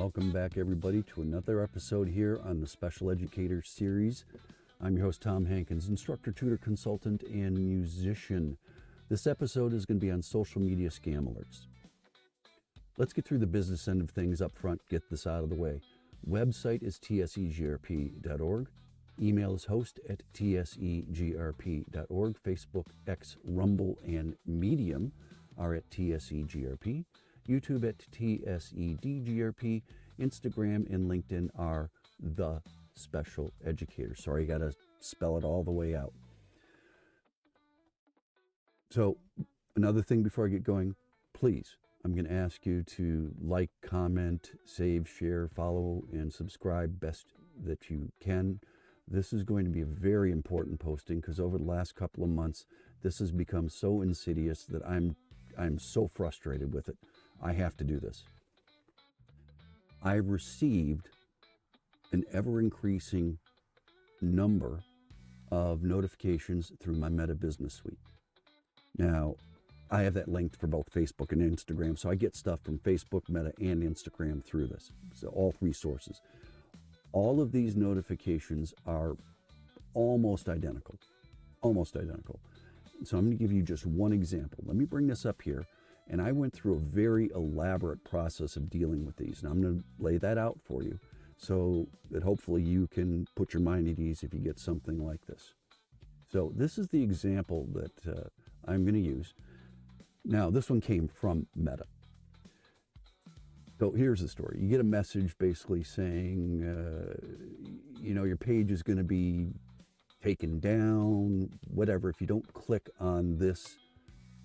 Welcome back, everybody, to another episode here on the Special Educator series. I'm your host, Tom Hankins, instructor, tutor, consultant, and musician. This episode is going to be on social media scam alerts. Let's get through the business end of things up front, get this out of the way. Website is tsegrp.org. Email is host@tsegrp.org. Facebook, X, Rumble, and Medium are at tsegrp. YouTube at tsedgrp. Instagram and LinkedIn are the Special Educator. Sorry, you got to spell it all the way out. So another thing before I get going, please, I'm going to ask you to like, comment, save, share, follow, and subscribe best that you can. This is going to be a very important posting because over the last couple of months, this has become so insidious that I'm so frustrated with it. I have to do this. I've received an ever-increasing number of notifications through my Meta Business Suite. Now, I have that linked for both Facebook and Instagram, so I get stuff from Facebook, Meta, and Instagram through this. So all three sources. All of these notifications are almost identical. Almost identical. So I'm going to give you just one example. Let me bring this up here. And I went through a very elaborate process of dealing with these. And I'm going to lay that out for you so that hopefully you can put your mind at ease if you get something like this. So this is the example that I'm going to use. Now, this one came from Meta. So here's the story. You get a message basically saying, your page is going to be taken down, whatever, if you don't click on this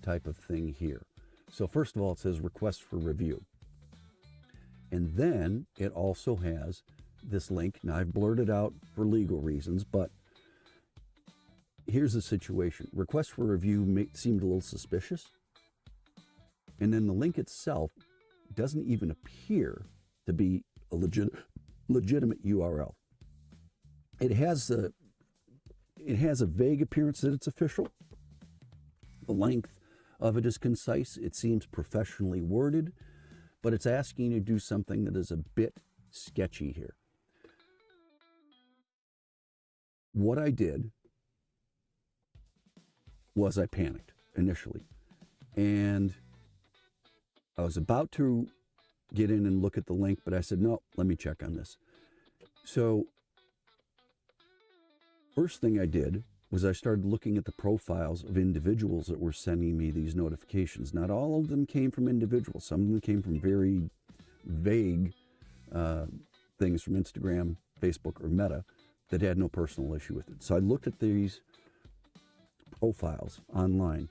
type of thing here. So first of all, it says request for review. And then it also has this link. Now, I've blurred it out for legal reasons, but here's the situation. Request for review seemed a little suspicious. And then the link itself doesn't even appear to be a legitimate URL. It has a vague appearance that it's official. The length of it is concise. It seems professionally worded, but it's asking you to do something that is a bit sketchy here. What I did was I panicked initially, and I was about to get in and look at the link, but I said, no, let me check on this. So first thing I did was I started looking at the profiles of individuals that were sending me these notifications. Not all of them came from individuals. Some of them came from very vague things from Instagram, Facebook, or Meta that had no personal issue with it. So I looked at these profiles online,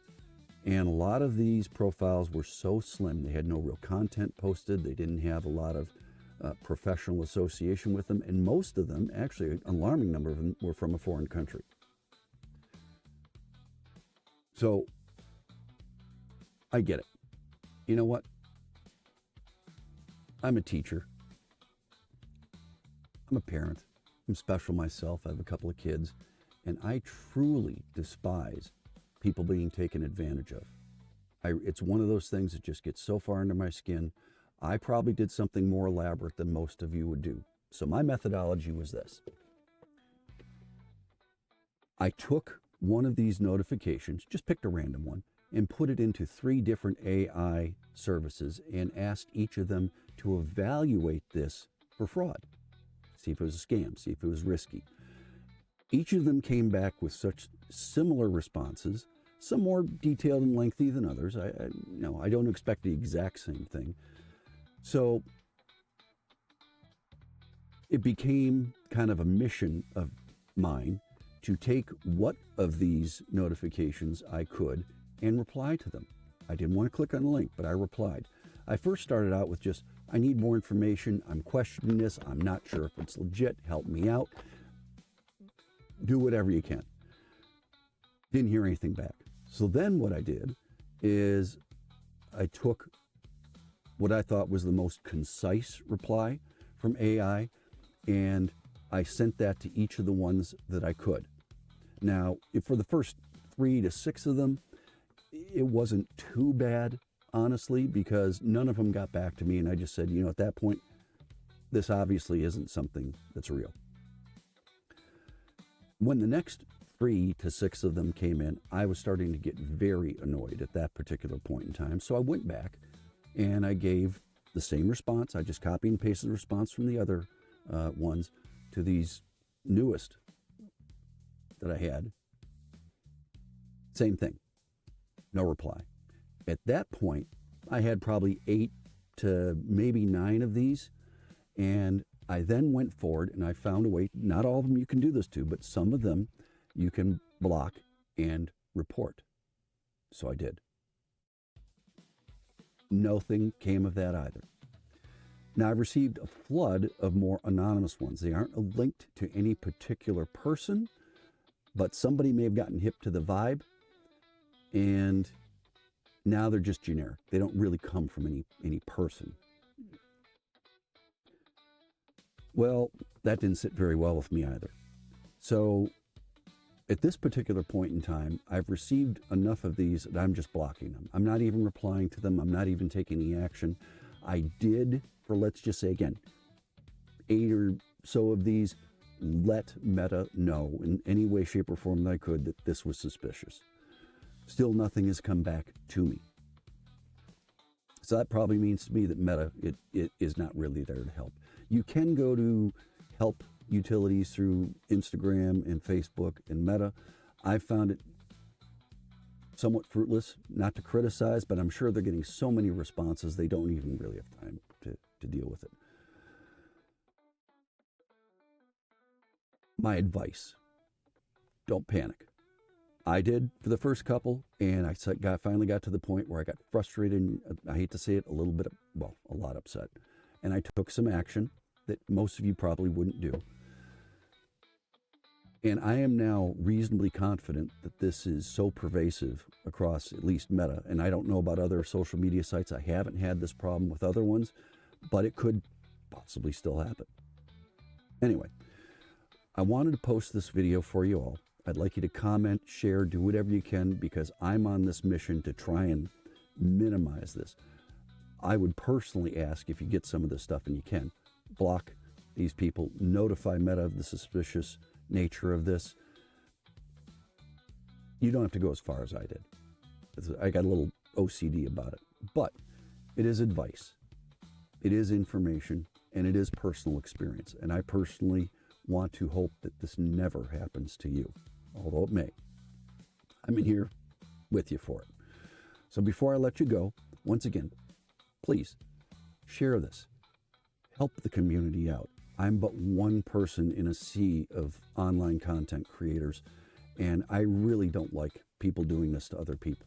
and a lot of these profiles were so slim. They had no real content posted. They didn't have a lot of professional association with them. And most of them, actually an alarming number of them, were from a foreign country. So I get it. You know what? I'm a teacher. I'm a parent. I'm special myself. I have a couple of kids. And I truly despise people being taken advantage of. It's one of those things that just gets so far under my skin. I probably did something more elaborate than most of you would do. So my methodology was this. I took one of these notifications, just picked a random one, and put it into 3 different AI services and asked each of them to evaluate this for fraud. See if it was a scam, see if it was risky. Each of them came back with such similar responses, some more detailed and lengthy than others. I don't expect the exact same thing. So it became kind of a mission of mine to take what of these notifications I could and reply to them. I didn't want to click on the link, but I replied. I first started out with just, I need more information. I'm questioning this. I'm not sure if it's legit. Help me out. Do whatever you can. Didn't hear anything back. So then what I did is I took what I thought was the most concise reply from AI, and I sent that to each of the ones that I could. Now, for the first 3 to 6 of them, it wasn't too bad, honestly, because none of them got back to me, and I just said, at that point, this obviously isn't something that's real. When the next 3 to 6 of them came in, I was starting to get very annoyed at that particular point in time. So I went back and I gave the same response. I just copied and pasted the response from the other ones to these newest that I had. Same thing. No reply. At that point, I had probably 8 to maybe 9 of these. And I then went forward and I found a way, not all of them you can do this to, but some of them you can block and report. So I did. Nothing came of that either. Now I've received a flood of more anonymous ones. They aren't linked to any particular person, but somebody may have gotten hip to the vibe and now they're just generic. They don't really come from any person. Well, that didn't sit very well with me either. So at this particular point in time, I've received enough of these that I'm just blocking them. I'm not even replying to them. I'm not even taking any action. I did, for let's just say again, 8 or so of these, let Meta know in any way, shape, or form that I could that this was suspicious. Still nothing has come back to me. So that probably means to me that Meta it is not really there to help. You can go to help utilities through Instagram and Facebook and Meta. I found it somewhat fruitless, not to criticize, but I'm sure they're getting so many responses they don't even really have time to deal with it. My advice, don't panic. I did for the first couple, and I finally got to the point where I got frustrated, and I hate to say it, a lot upset. And I took some action that most of you probably wouldn't do. And I am now reasonably confident that this is so pervasive across at least Meta, and I don't know about other social media sites. I haven't had this problem with other ones, but it could possibly still happen. Anyway, I wanted to post this video for you all. I'd like you to comment, share, do whatever you can, because I'm on this mission to try and minimize this. I would personally ask, if you get some of this stuff and you can, block these people, notify Meta of the suspicious nature of this. You don't have to go as far as I did. I got a little OCD about it, but it is advice. It is information, and it is personal experience. And I personally want to hope that this never happens to you, although it may. I'm in here with you for it. So before I let you go, once again, please share this. Help the community out. I'm but one person in a sea of online content creators, and I really don't like people doing this to other people.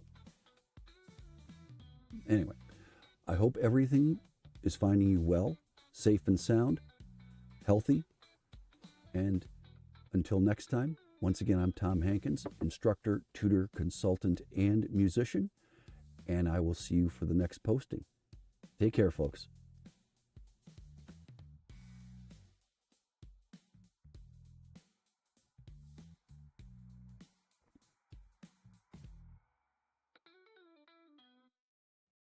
Anyway, I hope everything is finding you well, safe and sound, healthy, and until next time, once again, I'm Tom Hankins, instructor, tutor, consultant, and musician, and I will see you for the next posting. Take care, folks.